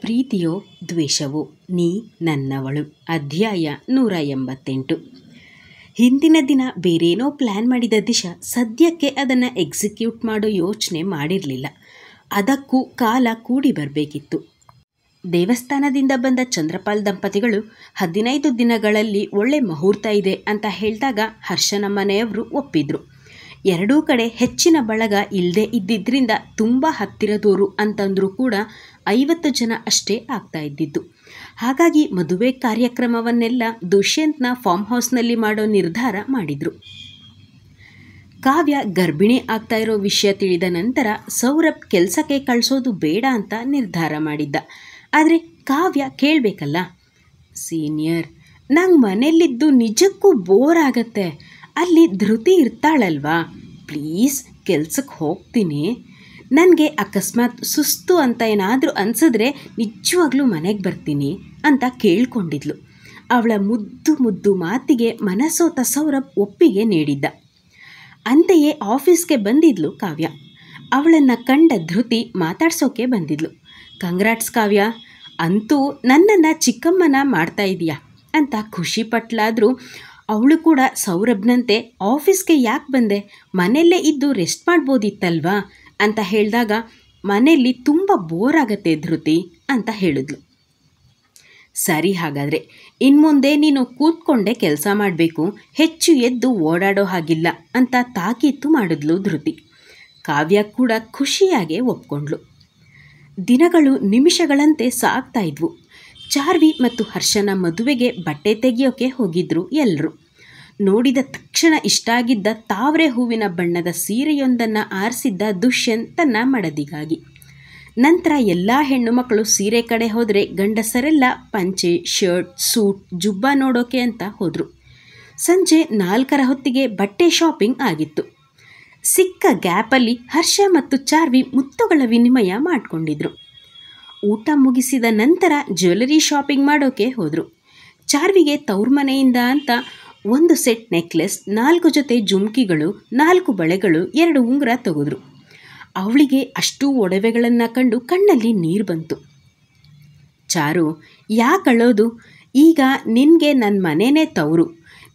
ಪ್ರೀತಿಯೋ ದ್ವೇಷವೋ ನೀ ನನ್ನವಳು. ಅಧ್ಯಾಯ 188. ಹಿಂದಿನ ದಿನ ಬೇರೇನೋ ಪ್ಲ್ಯಾನ್ ಮಾಡಿದ ದಿಶಾ ಸದ್ಯಕ್ಕೆ ಅದನ್ನು ಎಕ್ಸಿಕ್ಯೂಟ್ ಮಾಡೋ ಯೋಚನೆ ಮಾಡಿರಲಿಲ್ಲ. ಅದಕ್ಕೂ ಕಾಲ ಕೂಡಿ ಬರಬೇಕಿತ್ತು. ದೇವಸ್ಥಾನದಿಂದ ಬಂದ ಚಂದ್ರಪಾಲ್ ದಂಪತಿಗಳು 15 ದಿನಗಳಲ್ಲಿ ಒಳ್ಳೆ ಮುಹೂರ್ತ ಇದೆ ಅಂತ ಹೇಳಿದಾಗ ಹರ್ಷನ ಮನೆಯವರು ಒಪ್ಪಿದ್ರು. ಎರಡೂ ಕಡೆ ಹೆಚ್ಚಿನ ಬಳಗ ಇಲ್ಲದೆ ಇದ್ದಿದ್ದರಿಂದ ತುಂಬ ಹತ್ತಿರದವರು ಅಂತಂದರೂ ಕೂಡ 50 ಜನ ಅಷ್ಟೇ ಆಗ್ತಾ ಇದ್ದಿದ್ದು. ಹಾಗಾಗಿ ಮದುವೆ ಕಾರ್ಯಕ್ರಮವನ್ನೆಲ್ಲ ದುಷ್ಯಂತ್ನ ಫಾರ್ಮ್ ಹೌಸ್ನಲ್ಲಿ ಮಾಡೋ ನಿರ್ಧಾರ ಮಾಡಿದರು. ಕಾವ್ಯ ಗರ್ಭಿಣಿ ಆಗ್ತಾ ಇರೋ ವಿಷಯ ತಿಳಿದ ನಂತರ ಸೌರಭ್ ಕೆಲಸಕ್ಕೆ ಕಳಿಸೋದು ಬೇಡ ಅಂತ ನಿರ್ಧಾರ ಮಾಡಿದ್ದ. ಆದರೆ ಕಾವ್ಯ ಕೇಳಬೇಕಲ್ಲ. ಸೀನಿಯರ್, ನಂಗೆ ಮನೆಯಲ್ಲಿದ್ದು ನಿಜಕ್ಕೂ ಬೋರ್ ಆಗತ್ತೆ. ಅಲ್ಲಿ ಧೃತಿ ಇರ್ತಾಳಲ್ವಾ, ಪ್ಲೀಸ್ ಕೆಲ್ಸಕ್ಕೆ ಹೋಗ್ತೀನಿ. ನನಗೆ ಅಕಸ್ಮಾತ್ ಸುಸ್ತು ಅಂತ ಏನಾದರೂ ಅನಿಸಿದ್ರೆ ನಿಜವಾಗ್ಲೂ ಮನೆಗೆ ಬರ್ತೀನಿ ಅಂತ ಕೇಳ್ಕೊಂಡಿದ್ಲು. ಅವಳ ಮುದ್ದು ಮುದ್ದು ಮಾತಿಗೆ ಮನಸೋತ ಸೌರಭ್ ಒಪ್ಪಿಗೆ ನೀಡಿದ್ದ. ಅಂತೆಯೇ ಆಫೀಸ್ಗೆ ಬಂದಿದ್ಲು ಕಾವ್ಯ. ಅವಳನ್ನು ಕಂಡ ಧೃತಿ ಮಾತಾಡ್ಸೋಕೆ ಬಂದಿದ್ಲು. ಕಂಗ್ರಾಟ್ಸ್ ಕಾವ್ಯ, ಅಂತೂ ನನ್ನನ್ನು ಚಿಕ್ಕಮ್ಮನ ಮಾಡ್ತಾ ಇದೀಯಾ ಅಂತ ಖುಷಿ ಪಟ್ಲಾದರೂ ಅವಳು ಕೂಡ ಸೌರಭ್ನಂತೆ ಆಫೀಸ್ಗೆ ಯಾಕೆ ಬಂದೆ, ಮನೆಯಲ್ಲೇ ಇದ್ದು ರೆಸ್ಟ್ ಮಾಡ್ಬೋದಿತ್ತಲ್ವಾ ಅಂತ ಹೇಳಿದಾಗ ಮನೆಯಲ್ಲಿ ತುಂಬ ಬೋರ್ ಆಗತ್ತೆ ಧೃತಿ ಅಂತ ಹೇಳಿದ್ಲು. ಸರಿ, ಹಾಗಾದರೆ ಇನ್ಮುಂದೆ ನೀನು ಕೂತ್ಕೊಂಡೇ ಕೆಲಸ ಮಾಡಬೇಕು, ಹೆಚ್ಚು ಎದ್ದು ಓಡಾಡೋ ಹಾಗಿಲ್ಲ ಅಂತ ತಾಕೀತು ಮಾಡಿದ್ಲು ಧೃತಿ. ಕಾವ್ಯ ಕೂಡ ಖುಷಿಯಾಗೆ ಒಪ್ಕೊಂಡ್ಳು. ದಿನಗಳು ನಿಮಿಷಗಳಂತೆ ಸಾಗ್ತಾ ಇದ್ವು. ಚಾರ್ವಿ ಮತ್ತು ಹರ್ಷನ ಮದುವೆಗೆ ಬಟ್ಟೆ ತೆಗೆಯೋಕೆ ಹೋಗಿದ್ರು ಎಲ್ಲರೂ. ನೋಡಿದ ತಕ್ಷಣ ಇಷ್ಟ ಆಗಿದ್ದ ತಾವರೆ ಹೂವಿನ ಬಣ್ಣದ ಸೀರೆಯೊಂದನ್ನು ಆರಿಸಿದ್ದ ದುಷ್ಯಂತ್ ತನ್ನ ಮಡದಿಗಾಗಿ. ನಂತರ ಎಲ್ಲ ಹೆಣ್ಣು ಮಕ್ಕಳು ಸೀರೆ ಕಡೆ ಹೋದರೆ ಗಂಡಸರೆಲ್ಲ ಪಂಚೆ, ಶರ್ಟ್, ಸೂಟ್, ಜುಬ್ಬ ನೋಡೋಕೆ ಅಂತ ಹೋದರು. ಸಂಜೆ 4 ಹೊತ್ತಿಗೆ ಬಟ್ಟೆ ಶಾಪಿಂಗ್ ಆಗಿತ್ತು. ಸಿಕ್ಕ ಗ್ಯಾಪಲ್ಲಿ ಹರ್ಷ ಮತ್ತು ಚಾರ್ವಿ ಮುತ್ತುಗಳ ವಿನಿಮಯ ಮಾಡಿಕೊಂಡಿದ್ರು. ಊಟ ಮುಗಿಸಿದ ನಂತರ ಜ್ಯುವೆಲರಿ ಶಾಪಿಂಗ್ ಮಾಡೋಕೆ ಹೋದರು. ಚಾರ್ವಿಗೆ ತವ್ರ ಮನೆಯಿಂದ ಅಂತ 1 ಸೆಟ್ ನೆಕ್ಲೆಸ್, 4 ಜೊತೆ ಜುಮ್ಕಿಗಳು, 4 ಬಳೆಗಳು, 2 ಉಂಗುರ ತೆಗೆದ್ರು. ಅವಳಿಗೆ ಅಷ್ಟು ಒಡವೆಗಳನ್ನು ಕಂಡು ಕಣ್ಣಲ್ಲಿ ನೀರು ಬಂತು. ಚಾರು, ಯಾಕಳೋದು? ಈಗ ನಿನಗೆ ನನ್ನ ಮನೆಯೇ ತವರು.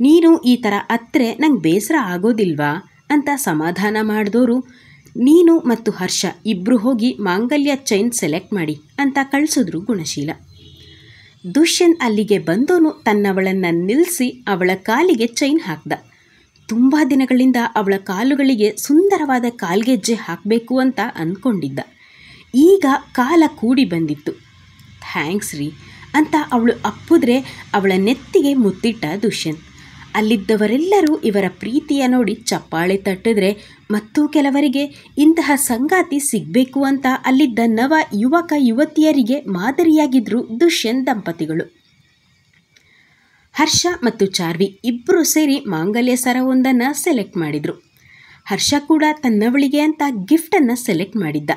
ನೀನು ಈ ಥರ ಅತ್ತರೆ ನಂಗೆ ಬೇಸರ ಆಗೋದಿಲ್ವಾ ಅಂತ ಸಮಾಧಾನ ಮಾಡಿದವರು, ನೀನು ಮತ್ತು ಹರ್ಷ ಇಬ್ಬರು ಹೋಗಿ ಮಾಂಗಲ್ಯ ಚೈನ್ ಸೆಲೆಕ್ಟ್ ಮಾಡಿ ಅಂತ ಕಳಿಸಿದ್ರು ಗುಣಶೀಲ. ದುಷ್ಯಂತ್ ಅಲ್ಲಿಗೆ ಬಂದವನು ತನ್ನವಳನ್ನು ನಿಲ್ಲಿಸಿ ಅವಳ ಕಾಲಿಗೆ ಚೈನ್ ಹಾಕ್ದ. ತುಂಬ ದಿನಗಳಿಂದ ಅವಳ ಕಾಲುಗಳಿಗೆ ಸುಂದರವಾದ ಕಾಲ್ಗೆಜ್ಜೆ ಹಾಕಬೇಕು ಅಂತ ಅಂದ್ಕೊಂಡಿದ್ದ. ಈಗ ಕಾಲ ಕೂಡಿ ಬಂದಿತ್ತು. ಥ್ಯಾಂಕ್ಸ್ ರೀ ಅಂತ ಅವಳು ಅಪ್ಪಿದ್ರೆ ಅವಳ ನೆತ್ತಿಗೆ ಮುತ್ತಿಟ್ಟ ದುಷ್ಯಂತ್. ಅಲ್ಲಿದ್ದವರೆಲ್ಲರೂ ಇವರ ಪ್ರೀತಿಯ ನೋಡಿ ಚಪ್ಪಾಳೆ ತಟ್ಟಿದ್ರೆ ಮತ್ತು ಕೆಲವರಿಗೆ ಇಂತಹ ಸಂಗಾತಿ ಸಿಗಬೇಕು ಅಂತ ಅಲ್ಲಿದ್ದ ನವ ಯುವಕ ಯುವತಿಯರಿಗೆ ಮಾದರಿಯಾಗಿದ್ದರು ದುಷ್ಯಂತ್ ದಂಪತಿಗಳು. ಹರ್ಷ ಮತ್ತು ಚಾರ್ವಿ ಇಬ್ಬರು ಸೇರಿ ಮಾಂಗಲ್ಯ ಸರವೊಂದನ್ನು ಸೆಲೆಕ್ಟ್ ಮಾಡಿದರು. ಹರ್ಷ ಕೂಡ ತನ್ನವಳಿಗೆ ಅಂತ ಗಿಫ್ಟನ್ನು ಸೆಲೆಕ್ಟ್ ಮಾಡಿದ್ದ.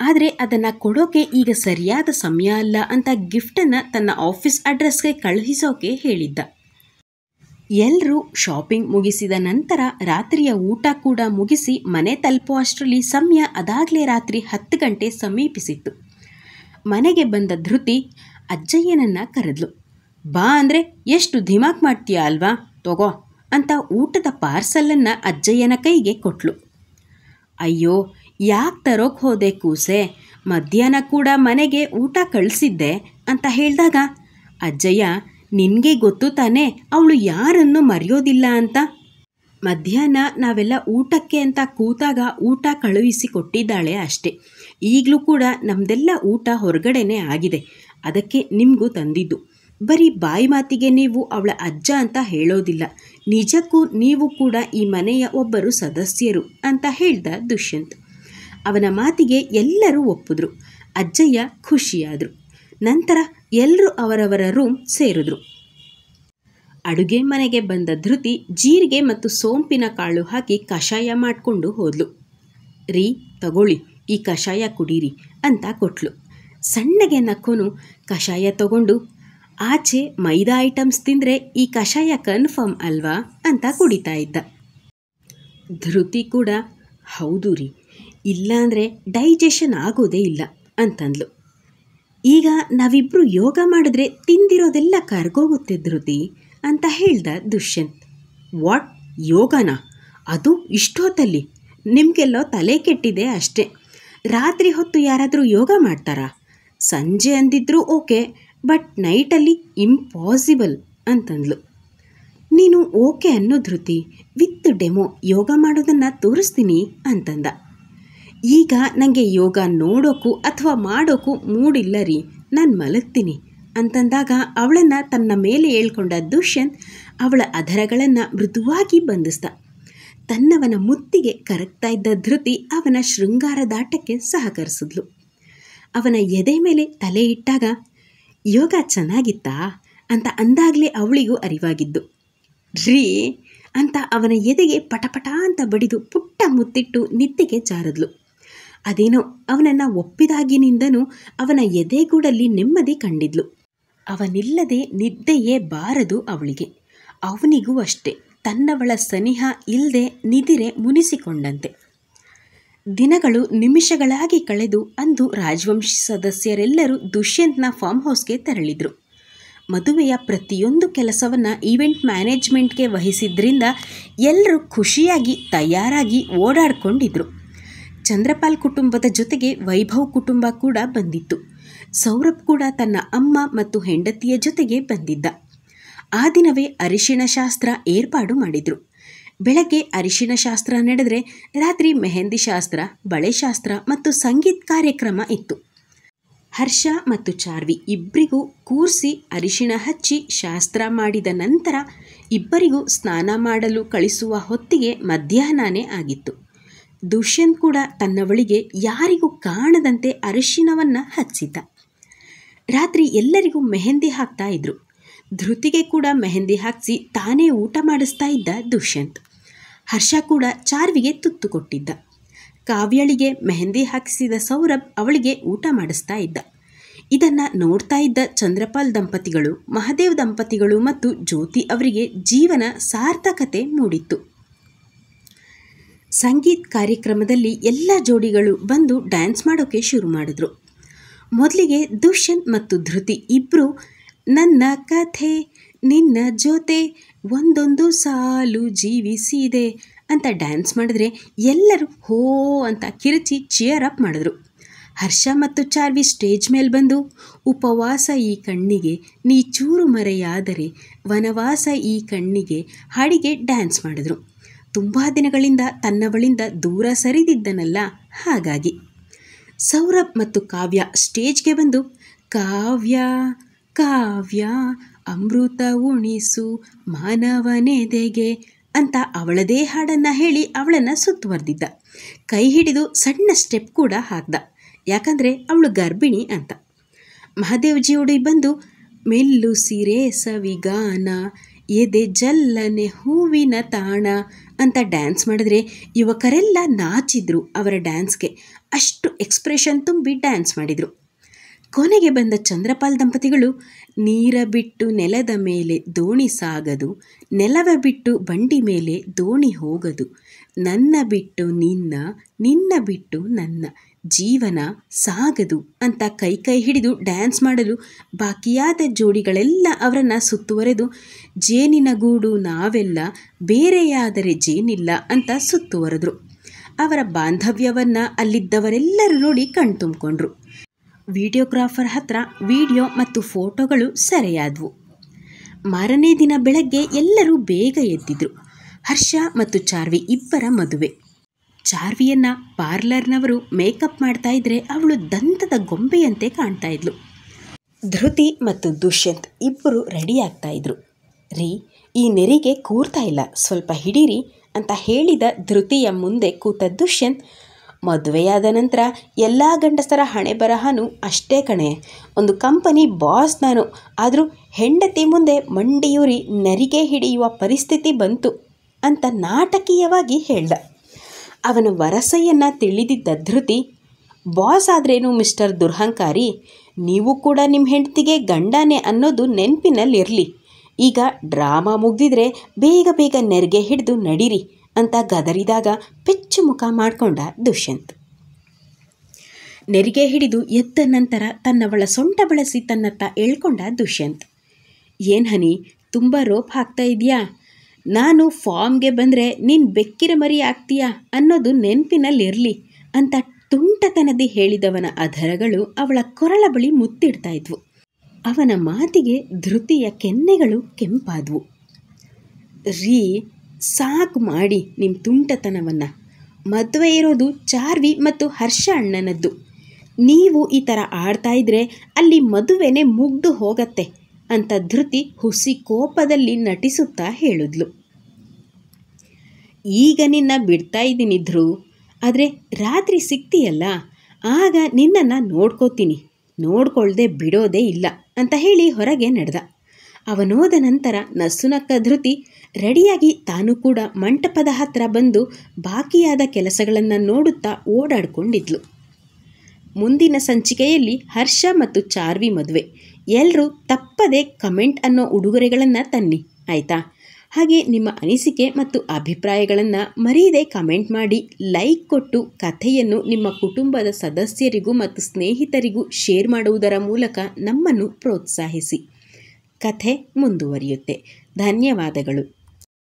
ಆದರೆ ಅದನ್ನು ಕೊಡೋಕೆ ಈಗ ಸರಿಯಾದ ಸಮಯ ಅಲ್ಲ ಅಂತ ಗಿಫ್ಟನ್ನು ತನ್ನ ಆಫೀಸ್ ಅಡ್ರೆಸ್ಗೆ ಕಳುಹಿಸೋಕೆ ಹೇಳಿದ್ದ. ಎಲ್ಲರೂ ಶಾಪಿಂಗ್ ಮುಗಿಸಿದ ನಂತರ ರಾತ್ರಿಯ ಊಟ ಕೂಡ ಮುಗಿಸಿ ಮನೆ ತಲುಪೋ ಅಷ್ಟರಲ್ಲಿ ಸಮಯ ಅದಾಗಲೇ ರಾತ್ರಿ 10 ಗಂಟೆ ಸಮೀಪಿಸಿತ್ತು. ಮನೆಗೆ ಬಂದ ಧೃತಿ ಅಜ್ಜಯ್ಯನನ್ನು ಕರೆದ್ಲು. ಬಾ ಅಂದರೆ ಎಷ್ಟು ಧಿಮಾಕ್ ಮಾಡ್ತೀಯ ಅಲ್ವಾ, ತಗೋ ಅಂತ ಊಟದ ಪಾರ್ಸಲನ್ನು ಅಜ್ಜಯ್ಯನ ಕೈಗೆ ಕೊಟ್ಲು. ಅಯ್ಯೋ, ಯಾಕೆ ತರೋಕೆ ಹೋದೆ ಕೂಸೆ, ಮಧ್ಯಾಹ್ನ ಕೂಡ ಮನೆಗೆ ಊಟ ಕಳಿಸಿದ್ದೆ ಅಂತ ಹೇಳಿದಾಗ, ಅಜ್ಜಯ್ಯ ನಿನಗೆ ಗೊತ್ತು ತಾನೇ ಅವಳು ಯಾರನ್ನು ಮರೆಯೋದಿಲ್ಲ ಅಂತ. ಮಧ್ಯಾಹ್ನ ನಾವೆಲ್ಲ ಊಟಕ್ಕೆ ಅಂತ ಕೂತಾಗ ಊಟ ಕಳುಹಿಸಿ ಕೊಟ್ಟಿದ್ದಾಳೆ ಅಷ್ಟೇ. ಈಗಲೂ ಕೂಡ ನಮ್ಮದೆಲ್ಲ ಊಟ ಹೊರಗಡೆನೇ ಆಗಿದೆ, ಅದಕ್ಕೆ ನಿಮಗೂ ತಂದಿದ್ದು. ಬರೀ ಬಾಯಿ ಮಾತಿಗೆ ನೀವು ಅವಳ ಅಜ್ಜ ಅಂತ ಹೇಳೋದಿಲ್ಲ, ನಿಜಕ್ಕೂ ನೀವು ಕೂಡ ಈ ಮನೆಯ ಒಬ್ಬರು ಸದಸ್ಯರು ಅಂತ ಹೇಳ್ದ ದುಷ್ಯಂತ್. ಅವನ ಮಾತಿಗೆ ಎಲ್ಲರೂ ಒಪ್ಪಿದ್ರು. ಅಜ್ಜಯ್ಯ ಖುಷಿಯಾದರು. ನಂತರ ಎಲ್ಲರೂ ಅವರವರ ರೂಮ್ ಸೇರಿದ್ರು. ಅಡುಗೆ ಮನೆಗೆ ಬಂದ ಧೃತಿ ಜೀರಿಗೆ ಮತ್ತು ಸೋಂಪಿನ ಕಾಳು ಹಾಕಿ ಕಷಾಯ ಮಾಡಿಕೊಂಡು ಹೋದ್ಲು. ರೀ, ತಗೊಳ್ಳಿ, ಈ ಕಷಾಯ ಕುಡೀರಿ ಅಂತ ಕೊಟ್ಲು. ಸಣ್ಣಗೆ ನಕ್ಕೋನು ಕಷಾಯ ತಗೊಂಡು, ಆಚೆ ಮೈದಾ ಐಟಮ್ಸ್ ತಿಂದರೆ ಈ ಕಷಾಯ ಕನ್ಫರ್ಮ್ ಅಲ್ವಾ ಅಂತ ಕುಡಿತಾ ಇದ್ದ. ಧೃತಿ ಕೂಡ, ಹೌದು ರೀ, ಇಲ್ಲಾಂದರೆ ಡೈಜೆಷನ್ ಆಗೋದೇ ಇಲ್ಲ ಅಂತಂದ್ಲು. ಈಗ ನಾವಿಬ್ಬರು ಯೋಗ ಮಾಡಿದ್ರೆ ತಿಂದಿರೋದೆಲ್ಲ ಕರ್ಗೋಗುತ್ತೆ ಧೃತಿ ಅಂತ ಹೇಳ್ದ ದುಷ್ಯಂತ್. ವಾಟ್, ಯೋಗನಾ? ಅದು ಇಷ್ಟೊತ್ತಲ್ಲಿ? ನಿಮಗೆಲ್ಲೋ ತಲೆ ಕೆಟ್ಟಿದೆ ಅಷ್ಟೇ. ರಾತ್ರಿ ಹೊತ್ತು ಯಾರಾದರೂ ಯೋಗ ಮಾಡ್ತಾರಾ? ಸಂಜೆ ಅಂದಿದ್ರು ಓಕೆ, ಬಟ್ ನೈಟಲ್ಲಿ ಇಂಪಾಸಿಬಲ್ ಅಂತಂದ್ಲು. ನೀನು ಓಕೆ ಅನ್ನೋ ಧೃತಿ, ವಿತ್ ಡೆಮೋ ಯೋಗ ಮಾಡೋದನ್ನು ತೋರಿಸ್ತೀನಿ ಅಂತಂದ. ಈಗ ನನಗೆ ಯೋಗ ನೋಡೋಕ್ಕೂ ಅಥವಾ ಮಾಡೋಕ್ಕೂ ಮೂಡಿಲ್ಲ ರೀ, ನಾನು ಮಲಗ್ತೀನಿ ಅಂತಂದಾಗ ಅವಳನ್ನು ತನ್ನ ಮೇಲೆ ಹೇಳ್ಕೊಂಡ ದುಷ್ಯಂತ್ ಅವಳ ಅಧರಗಳನ್ನು ಮೃದುವಾಗಿ ಬಂಧಿಸ್ದ. ತನ್ನವನ ಮುತ್ತಿಗೆ ಕರಗ್ತಾ ಇದ್ದ ಧೃತಿ ಅವನ ಶೃಂಗಾರದಾಟಕ್ಕೆ ಸಹಕರಿಸಿದ್ಲು. ಅವನ ಎದೆ ಮೇಲೆ ತಲೆ ಇಟ್ಟಾಗ ಯೋಗ ಚೆನ್ನಾಗಿತ್ತಾ ಅಂತ ಅಂದಾಗಲೇ ಅವಳಿಗೂ ಅರಿವಾಗಿದ್ದು. ರೀ ಅಂತ ಅವನ ಎದೆಗೆ ಪಟಪಟ ಅಂತ ಬಡಿದು ಪುಟ್ಟ ಮುತ್ತಿಟ್ಟು ನಿದ್ದೆಗೆ ಜಾರದ್ಲು. ಅದೇನೋ ಅವನನ್ನು ಒಪ್ಪಿದಾಗಿನಿಂದನೂ ಅವನ ಎದೆಗೂಡಲ್ಲಿ ನೆಮ್ಮದಿ ಕಂಡಿದ್ಲು. ಅವನಿಲ್ಲದೆ ನಿದ್ದೆಯೇ ಬಾರದು ಅವಳಿಗೆ. ಅವನಿಗೂ ಅಷ್ಟೇ, ತನ್ನವಳ ಸನಿಹ ಇಲ್ಲದೆ ನಿದಿರೆ ಮುನಿಸಿಕೊಂಡಂತೆ. ದಿನಗಳು ನಿಮಿಷಗಳಾಗಿ ಕಳೆದು ಅಂದು ರಾಜವಂಶಿ ಸದಸ್ಯರೆಲ್ಲರೂ ದುಷ್ಯಂತ್ನ ಫಾರ್ಮ್ ಹೌಸ್ಗೆ ತೆರಳಿದರು. ಮದುವೆಯ ಪ್ರತಿಯೊಂದು ಕೆಲಸವನ್ನು ಈವೆಂಟ್ ಮ್ಯಾನೇಜ್ಮೆಂಟ್ಗೆ ವಹಿಸಿದ್ರಿಂದ ಎಲ್ಲರೂ ಖುಷಿಯಾಗಿ ತಯಾರಾಗಿ ಓಡಾಡ್ಕೊಂಡಿದ್ರು. ಚಂದ್ರಪಾಲ್ ಕುಟುಂಬದ ಜೊತೆಗೆ ವೈಭವ್ ಕುಟುಂಬ ಕೂಡ ಬಂದಿತ್ತು. ಸೌರಭ್ ಕೂಡ ತನ್ನ ಅಮ್ಮ ಮತ್ತು ಹೆಂಡತಿಯ ಜೊತೆಗೆ ಬಂದಿದ್ದ. ಆ ದಿನವೇ ಅರಿಶಿಣ ಶಾಸ್ತ್ರ ಏರ್ಪಾಡು ಮಾಡಿದರು. ಬೆಳಗ್ಗೆ ಅರಿಶಿಣ ಶಾಸ್ತ್ರ ನಡೆದರೆ ರಾತ್ರಿ ಮೆಹಂದಿ ಶಾಸ್ತ್ರ, ಬಳೆ ಶಾಸ್ತ್ರ ಮತ್ತು ಸಂಗೀತ ಕಾರ್ಯಕ್ರಮ ಇತ್ತು. ಹರ್ಷ ಮತ್ತು ಚಾರ್ವಿ ಇಬ್ಬರಿಗೂ ಕೂರಿಸಿ ಅರಿಶಿಣ ಹಚ್ಚಿ ಶಾಸ್ತ್ರ ಮಾಡಿದ ನಂತರ ಇಬ್ಬರಿಗೂ ಸ್ನಾನ ಮಾಡಲು ಕಳಿಸುವ ಹೊತ್ತಿಗೆ ಮಧ್ಯಾಹ್ನನೇ ಆಗಿತ್ತು. ದುಷ್ಯಂತ್ ಕೂಡ ತನ್ನವಳಿಗೆ ಯಾರಿಗೂ ಕಾಣದಂತೆ ಅರಿಶಿಣವನ್ನು ಹಚ್ಚಿದ್ದ. ರಾತ್ರಿ ಎಲ್ಲರಿಗೂ ಮೆಹಂದಿ ಹಾಕ್ತಾ ಇದ್ರು. ಧೃತಿಗೆ ಕೂಡ ಮೆಹಂದಿ ಹಾಕಿಸಿ ತಾನೇ ಊಟ ಮಾಡಿಸ್ತಾ ಇದ್ದ ದುಷ್ಯಂತ್. ಹರ್ಷ ಕೂಡ ಚಾರ್ವಿಗೆ ತುತ್ತು ಕೊಟ್ಟಿದ್ದ. ಕಾವ್ಯಳಿಗೆ ಮೆಹಂದಿ ಹಾಕಿಸಿದ ಸೌರಭ್ ಅವಳಿಗೆ ಊಟ ಮಾಡಿಸ್ತಾ ಇದ್ದ. ಇದನ್ನು ನೋಡ್ತಾ ಇದ್ದ ಚಂದ್ರಪಾಲ್ ದಂಪತಿಗಳು, ಮಹದೇವ್ ದಂಪತಿಗಳು ಮತ್ತು ಜ್ಯೋತಿ ಅವರಿಗೆ ಜೀವನ ಸಾರ್ಥಕತೆ ಮೂಡಿತ್ತು. ಸಂಗೀತ ಕಾರ್ಯಕ್ರಮದಲ್ಲಿ ಎಲ್ಲ ಜೋಡಿಗಳು ಬಂದು ಡ್ಯಾನ್ಸ್ ಮಾಡೋಕ್ಕೆ ಶುರು ಮಾಡಿದ್ರು. ಮೊದಲಿಗೆ ದುಷ್ಯಂತ್ ಮತ್ತು ಧೃತಿ ಇಬ್ಬರು ನನ್ನ ಕಥೆ ನಿನ್ನ ಜೊತೆ ಒಂದೊಂದು ಸಾಲು ಜೀವಿಸಿದೆ ಅಂತ ಡ್ಯಾನ್ಸ್ ಮಾಡಿದ್ರೆ ಎಲ್ಲರೂ ಹೋ ಅಂತ ಕಿರುಚಿ ಚಿಯರ್ ಅಪ್ ಮಾಡಿದ್ರು. ಹರ್ಷ ಮತ್ತು ಚಾರ್ವಿ ಸ್ಟೇಜ್ ಮೇಲೆ ಬಂದು ಉಪವಾಸ ಈ ಕಣ್ಣಿಗೆ ನೀ ಚೂರು ಮರೆಯಾದರೆ ವನವಾಸ ಈ ಕಣ್ಣಿಗೆ ಹಾಡಿಗೆ ಡ್ಯಾನ್ಸ್ ಮಾಡಿದ್ರು. ತುಂಬ ದಿನಗಳಿಂದ ತನ್ನವಳಿಂದ ದೂರ ಸರಿದಿದ್ದನಲ್ಲ, ಹಾಗಾಗಿ. ಸೌರಭ್ ಮತ್ತು ಕಾವ್ಯ ಸ್ಟೇಜ್ಗೆ ಬಂದು ಕಾವ್ಯ ಕಾವ್ಯ ಅಮೃತ ಉಣಿಸು ಮಾನವನೆದೆಗೆ ಅಂತ ಅವಳದೇ ಹಾಡನ್ನು ಹೇಳಿ ಅವಳನ್ನು ಸುತ್ತುವರೆದಿದ್ದ. ಕೈ ಹಿಡಿದು ಸಣ್ಣ ಸ್ಟೆಪ್ ಕೂಡ ಹಾಕ್ದ, ಯಾಕಂದರೆ ಅವಳು ಗರ್ಭಿಣಿ ಅಂತ. ಮಹಾದೇವ್ಜಿಯೋಡಿ ಬಂದು ಮೆಲ್ಲು ಸಿರೆ ಸವಿಗಾನ ಎದೆ ಜಲ್ಲನೆ ಹೂವಿನ ತಾಣ ಅಂತ ಡ್ಯಾನ್ಸ್ ಮಾಡಿದ್ರೆ ಯುವಕರೆಲ್ಲ ನಾಚಿದ್ರು. ಅವರ ಡ್ಯಾನ್ಸ್ಗೆ ಅಷ್ಟು ಎಕ್ಸ್ಪ್ರೆಷನ್ ತುಂಬಿ ಡ್ಯಾನ್ಸ್ ಮಾಡಿದರು. ಕೊನೆಗೆ ಬಂದ ಚಂದ್ರಪಾಲ್ ದಂಪತಿಗಳು ನೀರ ಬಿಟ್ಟು ನೆಲದ ಮೇಲೆ ದೋಣಿ ಸಾಗದು, ನೆಲವ ಬಿಟ್ಟು ಬಂಡಿ ಮೇಲೆ ದೋಣಿ ಹೋಗದು, ನನ್ನ ಬಿಟ್ಟು ನಿನ್ನ, ನಿನ್ನ ಬಿಟ್ಟು ನನ್ನ, ಜೀವನ ಸಾಗದು ಅಂತ ಕೈ ಕೈ ಹಿಡಿದು ಡ್ಯಾನ್ಸ್ ಮಾಡಲು ಬಾಕಿಯಾದ ಜೋಡಿಗಳೆಲ್ಲ ಅವರನ್ನು ಸುತ್ತುವರೆದು ಜೇನಿನ ಗೂಡು ನಾವೆಲ್ಲ ಬೇರೆಯಾದರೆ ಜೇನಿಲ್ಲ ಅಂತ ಸುತ್ತುವರೆದ್ರು. ಅವರ ಬಾಂಧವ್ಯವನ್ನು ಅಲ್ಲಿದ್ದವರೆಲ್ಲರೂ ನೋಡಿ ಕಣ್ತುಂಬಿಕೊಂಡ್ರು. ವಿಡಿಯೋಗ್ರಾಫರ್ ಹತ್ರ ವಿಡಿಯೋ ಮತ್ತು ಫೋಟೋಗಳು ಸೆರೆಯಾದವು. ಮಾರನೇ ದಿನ ಬೆಳಗ್ಗೆ ಎಲ್ಲರೂ ಬೇಗ ಎದ್ದಿದ್ರು. ಹರ್ಷ ಮತ್ತು ಚಾರ್ವಿ ಇಬ್ಬರ ಮದುವೆ. ಚಾರ್ವಿಯನ್ನು ಪಾರ್ಲರ್ನವರು ಮೇಕಪ್ ಮಾಡ್ತಾ ಇದ್ರೆ ಅವಳು ದಂತದ ಗೊಂಬೆಯಂತೆ ಕಾಣ್ತಾ ಇದ್ಲು. ಧೃತಿ ಮತ್ತು ದುಷ್ಯಂತ್ ಇಬ್ಬರು ರೆಡಿ ಆಗ್ತಾ ಇದ್ರು. ರೀ, ಈ ನೆರಿಗೆ ಕೂರ್ತಾ ಇಲ್ಲ, ಸ್ವಲ್ಪ ಹಿಡೀರಿ ಅಂತ ಹೇಳಿದ ಧೃತಿಯ ಮುಂದೆ ಕೂತ ದುಷ್ಯಂತ್, ಮದುವೆಯಾದ ನಂತರ ಎಲ್ಲ ಗಂಡಸರ ಹಣೆ ಬರಹನೂ ಅಷ್ಟೇ ಕಣೆ, ಒಂದು ಕಂಪನಿ ಬಾಸ್ ನಾನು, ಆದರೂ ಹೆಂಡತಿ ಮುಂದೆ ಮಂಡಿಯೂರಿ ನರಿಗೆ ಹಿಡಿಯುವ ಪರಿಸ್ಥಿತಿ ಬಂತು ಅಂತ ನಾಟಕೀಯವಾಗಿ ಹೇಳ್ದ. ಅವನ ವರಸೆಯನ್ನು ತಿಳಿದಿದ್ದ ಧೃತಿ, ಬಾಸ್ ಆದ್ರೇನು ಮಿಸ್ಟರ್ ದುರ್ಹಂಕಾರಿ, ನೀವು ಕೂಡ ನಿಮ್ಮ ಹೆಂಡತಿಗೆ ಗಂಡನೇ ಅನ್ನೋದು ನೆನಪಿನಲ್ಲಿರಲಿ. ಈಗ ಡ್ರಾಮಾ ಮುಗ್ದಿದ್ರೆ ಬೇಗ ಬೇಗ ನೆರಿಗೆ ಹಿಡಿದು ನಡೀರಿ ಅಂತ ಗದರಿದಾಗ ಪೆಚ್ಚು ಮುಖ ಮಾಡಿಕೊಂಡ ದುಷ್ಯಂತ್. ನೆರಿಗೆ ಹಿಡಿದು ಎದ್ದ ನಂತರ ತನ್ನವಳ ಸೊಂಟ ಬಳಸಿ ತನ್ನತ್ತ ಎಳ್ಕೊಂಡ ದುಷ್ಯಂತ್. ಏನು ಹನಿ, ತುಂಬ ರೋಪ್ ಹಾಕ್ತಾ ಇದೆಯಾ? ನಾನು ಫಾರ್ಮ್ಗೆ ಬಂದರೆ ನೀನು ಬೆಕ್ಕಿರ ಮರಿ ಆಗ್ತೀಯಾ ಅನ್ನೋದು ನೆನಪಿನಲ್ಲಿರಲಿ ಅಂತ ತುಂಟತನದಿ ಹೇಳಿದವನ ಅಧರಗಳು ಅವಳ ಕೊರಳ ಬಳಿ ಮುತ್ತಿಡ್ತಾ ಇದ್ವು. ಅವನ ಮಾತಿಗೆ ಧೃತಿಯ ಕೆನ್ನೆಗಳು ಕೆಂಪಾದವು. ರೀ, ಸಾಕು ಮಾಡಿ ನಿಮ್ಮ ತುಂಟತನವನ್ನು. ಮದುವೆ ಇರೋದು ಚಾರ್ವಿ ಮತ್ತು ಹರ್ಷ ಅಣ್ಣನದ್ದು. ನೀವು ಈ ಥರ ಆಡ್ತಾ ಇದ್ರೆ ಅಲ್ಲಿ ಮದುವೆನೇ ಮುಗ್ದು ಹೋಗತ್ತೆ ಅಂತ ಧೃತಿ ಹುಸಿ ಕೋಪದಲ್ಲಿ ನಟಿಸುತ್ತಾ ಹೇಳಿದ್ಲು. ಈಗ ನಿನ್ನ ಬಿಡ್ತಾ ಇದ್ದೀನಿ ಧ್ರುವ್, ಆದರೆ ರಾತ್ರಿ ಸಿಗ್ತೀಯಲ್ಲ, ಆಗ ನಿನ್ನನ್ನು ನೋಡ್ಕೋತೀನಿ, ನೋಡ್ಕೊಳ್ದೆ ಬಿಡೋದೇ ಇಲ್ಲ ಅಂತ ಹೇಳಿ ಹೊರಗೆ ನಡೆದ. ಅವನೋದ ನಂತರ ನಸುನಕ್ಕ ಧೃತಿ ರೆಡಿಯಾಗಿ ತಾನು ಕೂಡ ಮಂಟಪದ ಹತ್ರ ಬಂದು ಬಾಕಿಯಾದ ಕೆಲಸಗಳನ್ನು ನೋಡುತ್ತಾ ಓಡಾಡ್ಕೊಂಡಿದ್ಲು. ಮುಂದಿನ ಸಂಚಿಕೆಯಲ್ಲಿ ಹರ್ಷ ಮತ್ತು ಚಾರ್ವಿ ಮದುವೆ. ಎಲ್ಲರೂ ತಪ್ಪದೆ ಕಮೆಂಟ್ ಅನ್ನೋ ಉಡುಗೊರೆಗಳನ್ನು ತನ್ನಿ, ಆಯಿತಾ? ಹಾಗೆ ನಿಮ್ಮ ಅನಿಸಿಕೆ ಮತ್ತು ಅಭಿಪ್ರಾಯಗಳನ್ನು ಮರೆಯದೆ ಕಮೆಂಟ್ ಮಾಡಿ, ಲೈಕ್ ಕೊಟ್ಟು ಕಥೆಯನ್ನು ನಿಮ್ಮ ಕುಟುಂಬದ ಸದಸ್ಯರಿಗೂ ಮತ್ತು ಸ್ನೇಹಿತರಿಗೂ ಶೇರ್ ಮಾಡುವುದರ ಮೂಲಕ ನಮ್ಮನ್ನು ಪ್ರೋತ್ಸಾಹಿಸಿ. ಕಥೆ ಮುಂದುವರಿಯುತ್ತೆ. ಧನ್ಯವಾದಗಳು.